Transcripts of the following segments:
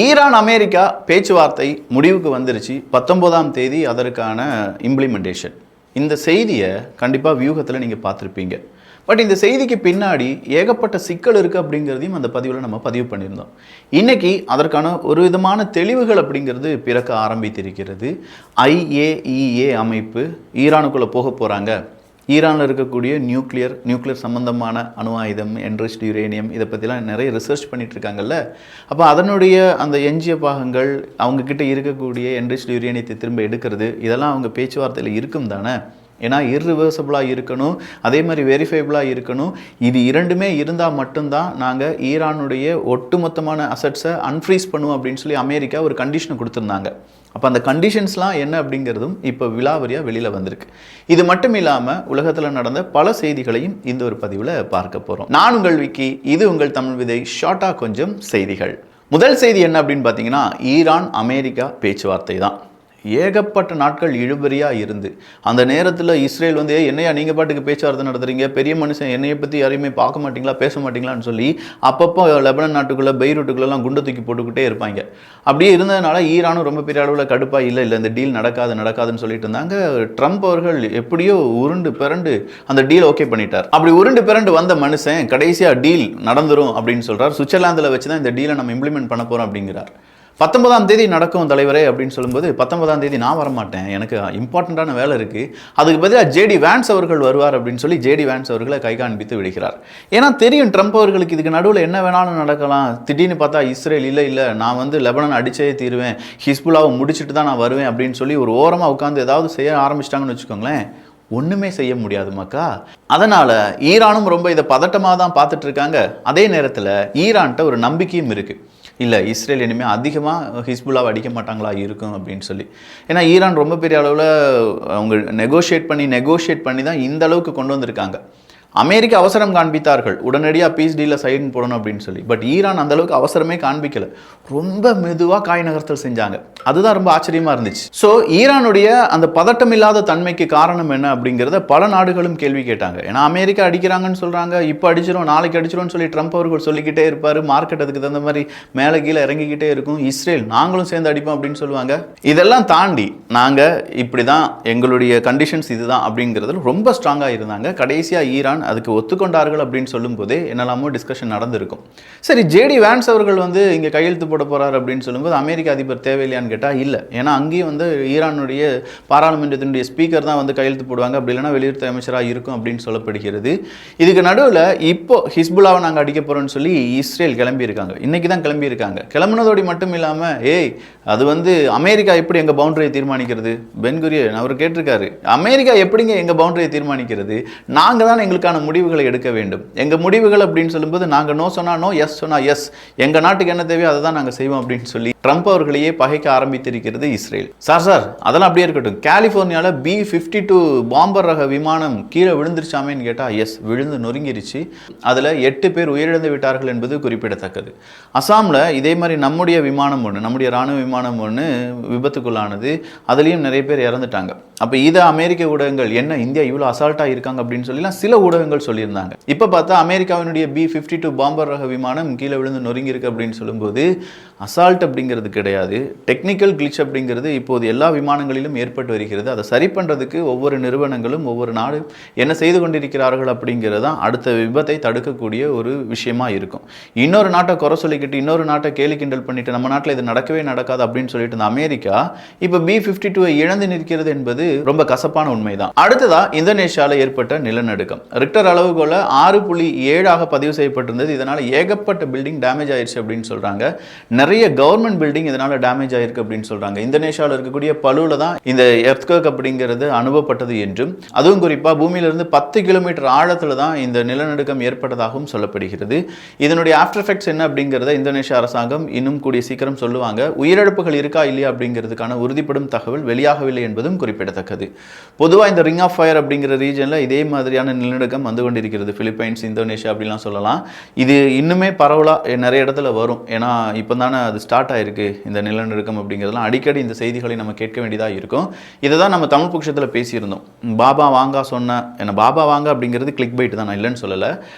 Iran America பேச்சுவார்த்தை முடிவுக்கு வந்துருச்சு. 19ஆம் தேதி அதற்கான இம்ப்ளிமெண்டேஷன். இந்த செய்தியை கண்டிப்பாக வியூகத்தில் நீங்கள் பார்த்துருப்பீங்க. பட் இந்த செய்திக்கு பின்னாடி ஏகப்பட்ட சிக்கல் இருக்குது அப்படிங்கிறதையும் அந்த பதிவில் நம்ம பதிவு பண்ணியிருந்தோம். இன்றைக்கி அதற்கான ஒரு விதமான தெளிவுகள் அப்படிங்கிறது பிறக்க ஆரம்பித்திருக்கிறது. IAEA அமைப்பு ஈரானுக்குள்ளே போக போகிறாங்க. ஈரானில் இருக்கக்கூடிய நியூக்ளியர் சம்மந்தமான அணு ஆயுதம், என்ரிச்ட் யுரேனியம், இதை பற்றிலாம் நிறைய ரிசர்ச் பண்ணிகிட்டு இருக்காங்கல்ல. அப்போ அதனுடைய அந்த எஞ்சிய பாகங்கள், அவங்கக்கிட்ட இருக்கக்கூடிய என்ரிச்ட் யுரேனியத்தை திரும்ப எடுக்கிறது, இதெல்லாம் அவங்க பேச்சுவார்த்தையில் இருக்கும் தானே. ஏன்னா இர்ரிவர்சபிளாக இருக்கணும், அதே மாதிரி வெரிஃபைபிளாக இருக்கணும். இது இரண்டுமே இருந்தால் மட்டும்தான் நாங்கள் ஈரானுடைய ஒட்டுமொத்தமான அசட்ஸை அன்ஃப்ரீஸ் பண்ணுவோம் அப்படின்னு சொல்லி அமெரிக்கா ஒரு கண்டிஷனை கொடுத்துருந்தாங்க. அப்போ அந்த கண்டிஷன்ஸ்லாம் என்ன அப்படிங்கிறதும் இப்போ விலாவரியாக வெளியில் வந்திருக்கு. இது மட்டும் இல்லாமல் உலகத்தில் நடந்த பல செய்திகளையும் இந்த ஒரு பதிவில் பார்க்க போகிறோம். நான் உங்கள் விக்கி, இது உங்கள் தமிழ் விதை. ஷார்ட்டாக கொஞ்சம் செய்திகள். முதல் செய்தி என்ன அப்படின்னு பார்த்தீங்கன்னா, ஈரான் அமெரிக்கா பேச்சுவார்த்தை தான். ஏகப்பட்ட நாட்கள் இழுபறியாக இருந்து அந்த நேரத்தில் இஸ்ரேல் வந்து என்னையா நீங்கள் பாட்டுக்கு பேச்சுவார்த்தை நடத்துகிறீங்க, பெரிய மனுஷன் என்னையை பற்றி யாரையுமே பார்க்க மாட்டிங்களா, பேச மாட்டிங்களான்னு சொல்லி அப்பப்போ லெபனான் நாட்டுக்குள்ளே பெய்ரூட்டுக்குள்ளெல்லாம் குண்டு தூக்கி போட்டுக்கிட்டே இருப்பாங்க. அப்படியே இருந்ததுனால ஈரானும் ரொம்ப பெரிய அளவில் கடுப்பாக இல்லை இந்த டீல் நடக்காதுன்னு சொல்லிட்டு இருந்தாங்க. ட்ரம்ப் அவர்கள் எப்படியோ உருண்டு பிறண்டு அந்த டீல் ஓகே பண்ணிட்டார். அப்படி உருண்டு பிறண்டு வந்த மனுஷன் கடைசியாக டீல் நடந்துரும் அப்படின்னு சொல்கிறார். சுவிட்சர்லாந்தில் வச்சு தான் இந்த டீலை நம்ம இம்ப்ளிமெண்ட் பண்ண போகிறோம் அப்படிங்கிறார். 19ஆம் தேதி நடக்கும் தலைவரே அப்படின்னு சொல்லும்போது, 19ஆம் தேதி நான் வரமாட்டேன், எனக்கு இம்பார்ட்டண்ட்டான வேலை இருக்குது, அதுக்கு பதிலாக ஜேடி வான்ஸ் அவர்கள் வருவார் அப்படின்னு சொல்லி ஜேடி வான்ஸ் அவர்களை கை காண்பித்து விடுகிறார். ஏன்னா தெரியும் ட்ரம்ப் அவர்களுக்கு இதுக்கு நடுவில் என்ன வேணாலும் நடக்கலாம். திடீர்னு பார்த்தா இஸ்ரேல் இல்லை நான் வந்து லெபனான் அடிச்சே தீருவேன், ஹிஸ்புல்லாவை முடிச்சுட்டு தான் நான் வருவேன் அப்படின்னு சொல்லி ஒரு ஓரமாக உட்காந்து ஏதாவது செய்ய ஆரம்பிச்சிட்டாங்கன்னு வச்சுக்கோங்களேன், ஒன்றுமே செய்ய முடியாது மக்கா. அதனால் ஈரானும் ரொம்ப இதை பதட்டமாக தான் பார்த்துட்டு இருக்காங்க. அதே நேரத்தில் ஈரான்கிட்ட ஒரு நம்பிக்கையும் இருக்குது, இல்லை இஸ்ரேல் இனிமேல் அதிகமாக ஹிஸ்புல்லாவை அடிக்க மாட்டாங்களா இருக்கும் அப்படின்னு சொல்லி. ஏன்னா ஈரான் ரொம்ப பெரிய அளவில் அவங்க நெகோஷியேட் பண்ணி தான் இந்த அளவுக்கு கொண்டு வந்திருக்காங்க. அமெரிக்கா அவசரம் காண்பித்தார்கள், உடனடியாக பீஸ் டீலில் சைன் போடணும் அப்படின்னு சொல்லி. பட் ஈரான் அந்தளவுக்கு அவசரமே காண்பிக்கலை, ரொம்ப மெதுவாக காய் நகர்த்தல் செஞ்சாங்க. அதுதான் ரொம்ப ஆச்சரியமாக இருந்துச்சு. ஸோ ஈரானுடைய அந்த பதட்டம் இல்லாத தன்மைக்கு காரணம் என்ன அப்படிங்கிறத பல நாடுகளும் கேள்வி கேட்டாங்க. ஏன்னா அமெரிக்கா அடிக்கிறாங்கன்னு சொல்கிறாங்க, இப்போ அடிச்சிடும் நாளைக்கு அடிச்சிடும்னு சொல்லி ட்ரம்ப் அவர்கள் சொல்லிக்கிட்டே இருப்பார். மார்க்கெட் அதுக்கு தகுந்த மாதிரி மேலே கீழே இறங்கிக்கிட்டே இருக்கும். இஸ்ரேல் நாங்களும் சேர்ந்து அடிப்போம் அப்படின்னு சொல்லுவாங்க. இதெல்லாம் தாண்டி நாங்கள் இப்படி தான், எங்களுடைய கண்டிஷன்ஸ் இதுதான் அப்படிங்கிறதுல ரொம்ப ஸ்ட்ராங்காக இருந்தாங்க. கடைசியாக ஈரான் அதுக்கு ஒத்துக்கொண்டார்கள் அப்படின்னு சொல்லும் போதே என்னெல்லாமோ டிஸ்கஷன் நடந்திருக்கும். சரி, ஜேடி வான்ஸ் அவர்கள் வந்து இங்கே கையெழுத்து போட போகிறார் அப்படின்னு சொல்லும்போது அமெரிக்க அதிபர் தேவையில்லையான்னு கேட்டால் இல்லை. ஏன்னா அங்கேயும் வந்து ஈரானுடைய பாராளுமன்றத்தினுடைய ஸ்பீக்கர் தான் வந்து கையெழுத்து போடுவாங்க, அப்படி இல்லைன்னா வெளியுறவு அமைச்சராக இருக்கும் அப்படின்னு சொல்லப்படுகிறது. இதுக்கு நடுவில் இப்போ ஹிஸ்புல்லாவை நாங்கள் அடிக்க போகிறோம்னு சொல்லி இஸ்ரேல் கிளம்பியிருக்காங்க. இன்றைக்கி தான் கிளம்பியிருக்காங்க. கிளம்புனதோடு மட்டும் இல்லாமல் அது வந்து அமெரிக்கா எப்படி எங்கள் பவுண்டரியை தீர்மானிக்கிறது, பென்குரியன் அவர் கேட்டிருக்காரு, அமெரிக்கா எப்படிங்க எங்கள் பவுண்டரியை தீர்மானிக்கிறது, நாங்கள் தான் எங்களுக்கான முடிவுகளை எடுக்க வேண்டும். எங்கள் முடிவுகள் அப்படின்னு சொல்லும்போது நாங்கள் நோ சொன்னால் நோ, எஸ் சொன்னால் எஸ், எங்கள் நாட்டுக்கு என்ன தேவையோ அதை தான் நாங்கள் செய்வோம் அப்படின்னு சொல்லி ட்ரம்ப் அவர்களையே பகைக்க ஆரம்பித்திருக்கிறது இஸ்ரேல். சார் அதெல்லாம் அப்படியே இருக்கட்டும், கலிஃபோர்னியாவில் B-52 பாம்பர் ரக விமானம் கீழே விழுந்துருச்சாமேன்னு கேட்டால் எஸ், விழுந்து நொறுங்கிருச்சு. அதில் 8 பேர் உயிரிழந்து விட்டார்கள் என்பது குறிப்பிடத்தக்கது. அசாமில் இதே மாதிரி நம்முடைய விமானம் ஒன்று, நம்முடைய இராணுவ விமானம் ஒன்று விபத்துக்குள்ளானது, அதுலேயும் நிறைய பேர் இறந்துட்டாங்க. அப்போ இதை அமெரிக்க ஊடகங்கள் என்ன இந்தியா இவ்வளோ அசால்ட்டாக இருக்காங்க அப்படின்னு சொல்லிலாம் சில ஊடகங்கள் சொல்லியிருந்தாங்க. இப்போ பார்த்தா அமெரிக்காவினுடைய B-52 பாம்பர் ரக விமானம் கீழே விழுந்து நொறுங்கியிருக்கு அப்படின்னு சொல்லும்போது அசால்ட் அப்படிங்கிறது கிடையாது, டெக்னிக்கல் கிளிச் அப்படிங்கிறது இப்போது எல்லா விமானங்களிலும் ஏற்பட்டு வருகிறது. அதை சரி பண்ணுறதுக்கு ஒவ்வொரு நிறுவனங்களும் ஒவ்வொரு நாடும் என்ன செய்து கொண்டிருக்கிறார்கள் அப்படிங்கிறது தான் அடுத்த விபத்தை தடுக்கக்கூடிய ஒரு விஷயமா இருக்கும். இன்னொரு நாட்டை குறை சொல்லிக்கிட்டு இன்னொரு நாட்டை கேலி கிண்டல் பண்ணிட்டு நம்ம நாட்டில் இது நடக்கவே நடக்காது அப்படின்னு சொல்லிட்டு இந்த அமெரிக்கா இப்போ B-52 இழந்து நிற்கிறது என்பது ரொம்ப கசப்பான உண்மைதான். அடுத்ததா இந்தோனேஷியாவில் ஏற்பட்ட நிலநடுக்கம் ரிக்டர் அளவுகோல 6.7 பதிவு செய்யப்பட்டிருந்தது. இதனால் ஏகப்பட்ட பில்டிங் டேமேஜ் ஆயிடுச்சு அப்படின்னு சொல்கிறாங்க. நிறைய கவர்மெண்ட் பில்டிங் இதனால் டேமேஜ் ஆயிருக்கு அப்படின்னு சொல்கிறாங்க. இந்தோனேஷியாவில் இருக்கக்கூடிய பலுவில் தான் இந்த எர்த்குவேக் அப்படிங்கிறது அனுபவப்பட்டது என்றும், அதுவும் குறிப்பாக பூமியிலிருந்து 10 கிலோமீட்டர் ஆழத்தில் தான் இந்த நிலநடுக்கம் ஏற்பட்டதாகவும் சொல்லப்படுகிறது. இதனுடைய ஆஃப்டர் எஃபெக்ட்ஸ் என்ன அப்படிங்கிறத இந்தோனேஷியா அரசாங்கம் இன்னும் கூடிய சீக்கிரம் சொல்லுவாங்க. உயிரிழப்புகள் இருக்கா இல்லையா அப்படிங்கிறதுக்கான உறுதிப்படும் தகவல் வெளியாகவில்லை என்பதும் குறிப்பிடத்தக்கது. பொதுவாக இந்த ரிங் ஆஃப் ஃபயர் அப்படிங்கிற ரீஜனில் இதே மாதிரியான நிலநடுக்கம் வந்து கொண்டிருக்கிறது. பிலிப்பைன்ஸ், இந்தோனேஷியா அப்படிலாம் சொல்லலாம். இது இன்னுமே பரவலாக நிறைய இடத்துல வரும். ஏன்னா இப்போ தானே அது ஸ்டார்ட் ஆகிருக்கு இந்த நிலநடுக்கம் அப்படிங்கிறதுலாம். அடிக்கடி இந்த செய்திகளை நம்ம கேட்க வேண்டியதாக இருக்கும். இதை தான் நம்ம தமிழ் பட்சத்தில் பேசியிருந்தோம். பாபா வாங்கா சொன்ன என்ன, பாபா வாங்க அப்படிங்கிறது கிளிக் பைட் தான், நான் இல்லைன்னு சொல்லலை.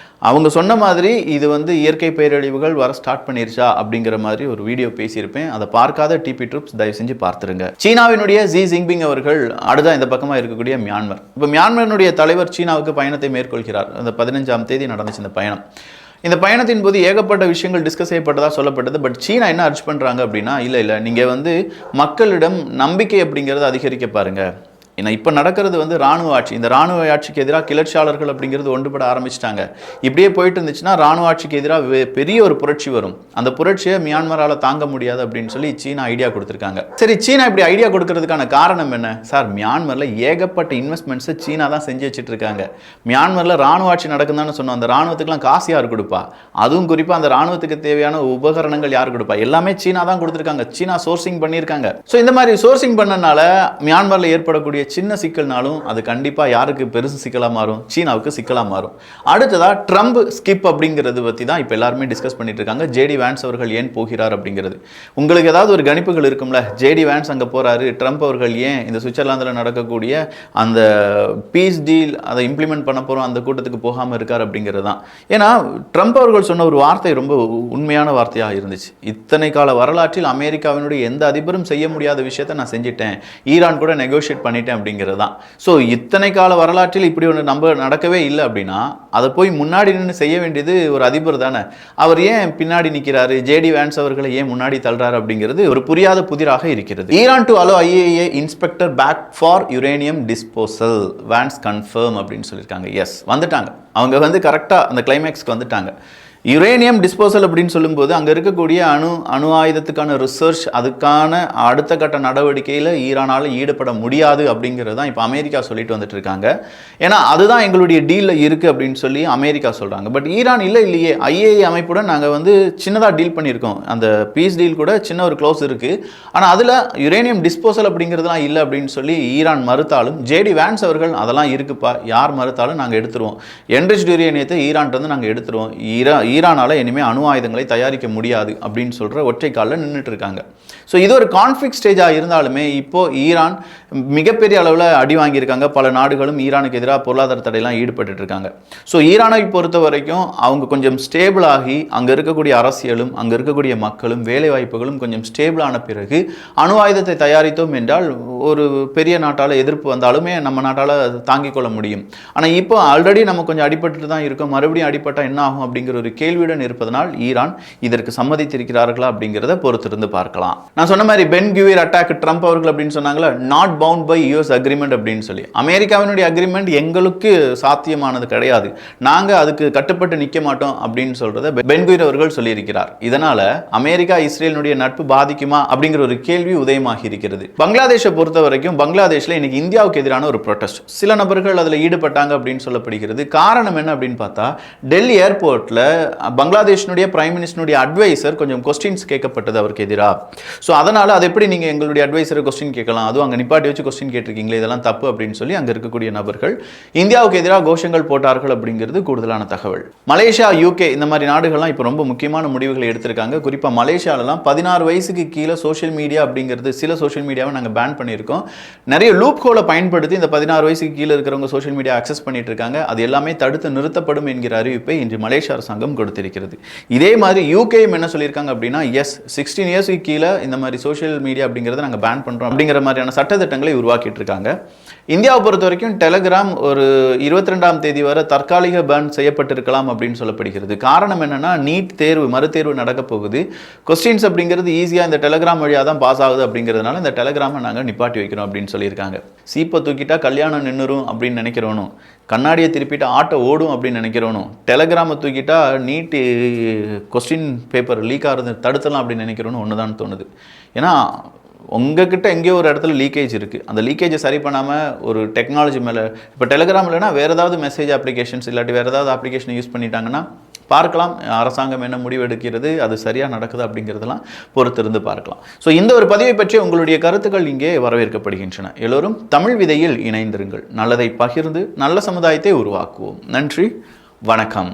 அவங்க சொன்ன மாதிரி இது வந்து இயற்கை பேரழிவுகள் வர ஸ்டார்ட் பண்ணிருச்சா அப்படிங்கிற மாதிரி ஒரு வீடியோ பேசியிருப்பேன். அதை பார்க்காத டிபி ட்ரூப்ஸ் தயவு செஞ்சு பார்த்துருங்க. சீனாவினுடைய ஜி ஜின்பிங் அவர்கள் அடுத்த இந்த பக்கமாக இருக்கக்கூடிய மியான்மர். இப்போ மியான்மரினுடைய தலைவர் சீனாவுக்கு பயணத்தை மேற்கொள்கிறார். அந்த 15ஆம் தேதி நடந்துச்சு இந்த பயணம். இந்த பயணத்தின் போது ஏகப்பட்ட விஷயங்கள் டிஸ்கஸ் செய்யப்பட்டதாக சொல்லப்பட்டது. பட் சீனா என்ன அர்ஜ் பண்ணுறாங்க அப்படின்னா, இல்லை நீங்கள் வந்து மக்களிடம் நம்பிக்கை அப்படிங்கிறது அதிகரிக்க பாருங்கள். ஏன்னா இப்போ நடக்கிறது வந்து ராணுவ ஆட்சி. இந்த ராணுவ ஆட்சிக்கு எதிராக கிளர்ச்சியாளர்கள் அப்படிங்கிறது ஒன்றுபட ஆரம்பிச்சிட்டாங்க. இப்படியே போயிட்டு இருந்துச்சுன்னா ராணுவ ஆட்சிக்கு எதிராக பெரிய ஒரு புரட்சி வரும். அந்த புரட்சியை மியான்மரால் தாங்க முடியாது அப்படின்னு சொல்லி சீனா ஐடியா கொடுத்துருக்காங்க. சரி, சீனா இப்படி ஐடியா கொடுக்கறதுக்கான காரணம் என்ன சார்? மியான்மரில் ஏகப்பட்ட இன்வெஸ்ட்மெண்ட்ஸை சீனா தான் செஞ்சு வச்சுட்டு இருக்காங்க. மியான்மரில் ராணுவ ஆட்சி நடக்குதுன்னு சொன்னோம். அந்த ராணுவத்துக்குலாம் காசு யார் கொடுப்பா? அதுவும் குறிப்பாக அந்த ராணுவத்துக்கு தேவையான உபகரணங்கள் யார் கொடுப்பா? எல்லாமே சீனா தான் கொடுத்துருக்காங்க. சீனா சோர்சிங் பண்ணியிருக்காங்க. ஸோ இந்த மாதிரி சோர்சிங் பண்ணனால மியான்மரில் ஏற்படக்கூடிய சின்ன சிக்கல்னாலும் அது கண்டிப்பா யாருக்கு பெருசு சிக்கலா மாறும்? சீனாவுக்கு சிக்கலா மாறும். அடுத்ததா ட்ரம்ப் ஸ்கிப் அப்படிங்கிறது பத்தி தான் இப்போ எல்லாருமே டிஸ்கஸ் பண்ணிட்டு இருக்காங்க. ஜேடி வான்ஸ் அவர்கள் ஏன் போகிறார் அப்படிங்கிறது. உங்களுக்கு ஏதாவது ஒரு கணிப்புகள் இருக்கும்ல, ஜேடி வான்ஸ் அங்கே போறாரு, ட்ரம்ப் அவர்கள் ஏன் இந்த சுவிட்சர்லாந்தில் நடக்கக்கூடிய அந்த பீஸ் டீல் அதை இம்ப்ளிமெண்ட் பண்ண போறோம் அந்த கூட்டத்துக்கு போகாமல் இருக்கார் அப்படிங்கிறது தான். ஏன்னா ட்ரம்ப் அவர்கள் சொன்ன ஒரு வார்த்தை ரொம்ப உண்மையான வார்த்தையாக இருந்துச்சு. இத்தனை கால வரலாற்றில் அமெரிக்காவினுடைய எந்த அதிபரும் செய்ய முடியாத விஷயத்தை நான் செஞ்சிட்டேன், ஈரான் கூட நெகோஷியேட் பண்ணிட்டேன் அப்படிங்கிறது தான். ஸோ இத்தனை கால வரலாற்றில் இப்படி ஒன்று நம்ம நடக்கவே இல்லை அப்படின்னா அதை போய் முன்னாடி நின்று செய்ய வேண்டியது ஒரு அதிபர் தானே. அவர் ஏன் பின்னாடி நிற்கிறாரு? ஜேடி வான்ஸ் அவர்களை ஏன் முன்னாடி தள்ளுறாரு அப்படிங்கிறது ஒரு புரியாத புதிராக இருக்கிறது. Iran to allow IAEA inspector back for uranium disposal, Vance confirm அப்படின்னு சொல்லியிருக்காங்க. எஸ், வந்துட்டாங்க. அவங்க வந்து கரெக்டாக அந்த கிளைமேக்ஸ்க்கு வந்துட்டாங்க. யுரேனியம் டிஸ்போசல் அப்படின்னு சொல்லும்போது அங்கே இருக்கக்கூடிய அணு ஆயுதத்துக்கான ரிசர்ச், அதுக்கான அடுத்த கட்ட நடவடிக்கையில் ஈரானால் ஈடுபட முடியாது அப்படிங்கிறது தான் இப்போ அமெரிக்கா சொல்லிட்டு வந்துட்டு இருக்காங்க. ஏன்னா அதுதான் எங்களுடைய டீலில் இருக்குது அப்படின்னு சொல்லி அமெரிக்கா சொல்கிறாங்க. பட் ஈரான் இல்லையே, ஐஏஏ அமைப்புடன் நாங்கள் வந்து சின்னதாக டீல் பண்ணியிருக்கோம், அந்த பீஸ் டீல் கூட சின்ன ஒரு க்ளோஸ் இருக்குது, ஆனால் அதில் யுரேனியம் டிஸ்போசல் அப்படிங்கிறதுலாம் இல்லை அப்படின்னு சொல்லி ஈரான் மறுத்தாலும் ஜேடி வான்ஸ் அவர்கள் அதெல்லாம் இருக்குப்பா, யார் மறுத்தாலும் நாங்கள் எடுத்துருவோம், என்ரிச்டு யுரேனியத்தை ஈரான்ட்டு வந்து நாங்கள் எடுத்துருவோம், ஈரானால இனிமேல் அணு ஆயுதங்களை தயாரிக்க முடியாது அப்படின்னு சொல்கிற ஒற்றை காலில் நின்றுட்டு இருக்காங்க. ஸோ இது ஒரு கான்ஃப்ளிக்ட் ஸ்டேஜாக இருந்தாலுமே இப்போது ஈரான் மிகப்பெரிய அளவில் அடி வாங்கியிருக்காங்க. பல நாடுகளும் ஈரானுக்கு எதிராக பொருளாதார தடையெல்லாம் ஈடுபட்டு இருக்காங்க. ஸோ ஈரானை பொறுத்த வரைக்கும் அவங்க கொஞ்சம் ஸ்டேபிள் ஆகி அங்கே இருக்கக்கூடிய அரசியலும் அங்கே இருக்கக்கூடிய மக்களும் வேலைவாய்ப்புகளும் கொஞ்சம் ஸ்டேபிளான பிறகு அணு ஆயுதத்தை தயாரித்தோம் என்றால் ஒரு பெரிய நாட்டால் எதிர்ப்பு வந்தாலுமே நம்ம நாட்டால் தாங்கிக் கொள்ள முடியும். ஆனால் இப்போ ஆல்ரெடி நம்ம கொஞ்சம் அடிபட்டு தான் இருக்கோம், மறுபடியும் அடிப்பட்டால் என்ன ஆகும் அப்படிங்கிற ஒரு கேள்வியுடன் இருப்பதனால் ஈரான் இதற்கு சம்மதித்திருக்கிறார்களா அப்படிங்கிறத பொறுத்திருந்து பார்க்கலாம். நான் சொன்ன மாதிரி பென் குவியர் அட்டாக் ட்ரம்ப் அவர்கள் அப்படின்னு சொன்னாங்களா, not bound by US agreement அப்படின்னு சொல்லி. அமெரிக்காவினுடைய அக்ரிமெண்ட் எங்களுக்கு சாத்தியமானது கிடையாது, நாங்கள் அதுக்கு கட்டுப்பட்டு நிற்க மாட்டோம் அப்படின்னு சொல்றத பென் குவியர் அவர்கள் சொல்லியிருக்கிறார். இதனால அமெரிக்கா இஸ்ரேலுடைய நட்பு பாதிக்குமா அப்படிங்கிற ஒரு கேள்வி உதயமாகி இருக்கிறது. பங்களாதேஷை பொறுத்த வரைக்கும் பங்களாதேஷ்ல இன்னைக்கு இந்தியாவுக்கு எதிரான ஒரு ப்ரொடெஸ்ட், சில நபர்கள் அதில் ஈடுபட்டாங்க அப்படின்னு சொல்லப்படுகிறது. காரணம் என்ன அப்படின்னு பார்த்தா, டெல்லி ஏர்போர்ட்ல பங்களாதேஷனுடைய பிரைம் மினிஸ்டருடைய அட்வைசர் கொஞ்சம் கொஸ்டின்ஸ் கேட்கப்பட்டது அவருக்கு எதிராக. ஸோ அதனால் அது எப்படி நீங்கள் எங்களுடைய அட்வைசரை கொஸ்டின் கேட்கலாம், அதுவும் அங்கே நிப்பாட்டி வச்சு கொஸ்டின் கேட்டிருக்கீங்களே, இதெல்லாம் தப்பு அப்படின்னு சொல்லி அங்கே இருக்கக்கூடிய நபர்கள் இந்தியாவுக்கு எதிராக கோஷங்கள் போட்டார்கள் அப்படிங்கிறது கூடுதலான தகவல். மலேசியா, யூகே இந்த மாதிரி நாடுகள்லாம் இப்போ ரொம்ப முக்கியமான முடிவுகளை எடுத்திருக்காங்க. குறிப்பாக மலேசியாலலாம் 16 வயசுக்கு கீழே சோஷியல் மீடியா அப்படிங்கிறது, சில சோஷியல் மீடியாவை நாங்கள் பேன் பண்ணியிருக்கோம். நிறைய லூப் ஹோலை பயன்படுத்தி இந்த 16 வயசுக்கு கீழே இருக்கிறவங்க சோஷியல் மீடியா அக்சஸ் பண்ணிட்டு இருக்காங்க. அது எல்லாமே தடுத்து நிறுத்தப்படும் என்கிற அறிவிப்பை இன்று மலேசியா அரசாங்கம் கொடுத்திருக்கிறது. இதே மாதிரி யூகேயும் என்ன சொல்லியிருக்காங்க அப்படின்னா, எஸ் 16 இயர்ஸ்க்கு கீழே இந்த மாதிரி சோஷியல் மீடியா அப்படிங்கிறத நாங்கள் பேன் பண்ணுறோம் அப்படிங்கிற மாதிரியான சட்டத்திட்டங்களை உருவாக்கிட்டு இருக்காங்க. இந்தியாவை பொறுத்த வரைக்கும் டெலகிராம் ஒரு 22ஆம் தேதி வரை தற்காலிக பேன் செய்யப்பட்டிருக்கலாம் அப்படின்னு சொல்லப்படுகிறது. காரணம் என்னன்னா, நீட் தேர்வு மறுதேர்வு நடக்க போகுது, கொஸ்டின்ஸ் அப்படிங்கிறது ஈஸியாக இந்த டெலகிராம் வழியாக தான் பாஸ் ஆகுது அப்படிங்கிறதுனால இந்த டெலகிராமை நாங்கள் நிப்பாட்டி வைக்கிறோம் அப்படின்னு சொல்லியிருக்காங்க. சீப்பை தூக்கிட்டா கல்யாணம் நின்றுரும் அப்படின்னு நினைக்கிறவனும், கண்ணாடியை திருப்பிட்டு ஆட்டோ ஓடும் அப்படின்னு நினைக்கிறவனும், டெலகிராமை தூக்கிட்டா நீட்டு கொஸ்டின் பேப்பர் லீக் ஆகிறது தடுத்தலாம் அப்படின்னு நினைக்கிறவனும் ஒன்று தான் தோணுது. ஏன்னா உங்ககிட்ட எங்கேயோ ஒரு இடத்துல லீக்கேஜ் இருக்குது, அந்த லீக்கேஜை சரி பண்ணாமல் ஒரு டெக்னாலஜி மேலே, இப்போ டெலகிராம் இல்லைனா வேறு ஏதாவது மெசேஜ் அப்ளிகேஷன்ஸ் இல்லாட்டி வேறு ஏதாவது அப்ளிகேஷன் யூஸ் பண்ணிட்டாங்கன்னா பார்க்கலாம் அரசாங்கம் என்ன முடிவு எடுக்கிறது, அது சரியாக நடக்குது அப்படிங்கிறதெல்லாம் பொறுத்திருந்து பார்க்கலாம். ஸோ இந்த ஒரு பதிவை பற்றி உங்களுடைய கருத்துக்கள் இங்கே வரவேற்கப்படுகின்றன. எல்லோரும் தமிழ் விதையில் இணைந்திருங்கள், நல்லதை பகிர்ந்து நல்ல சமுதாயத்தை உருவாக்குவோம். நன்றி, வணக்கம்.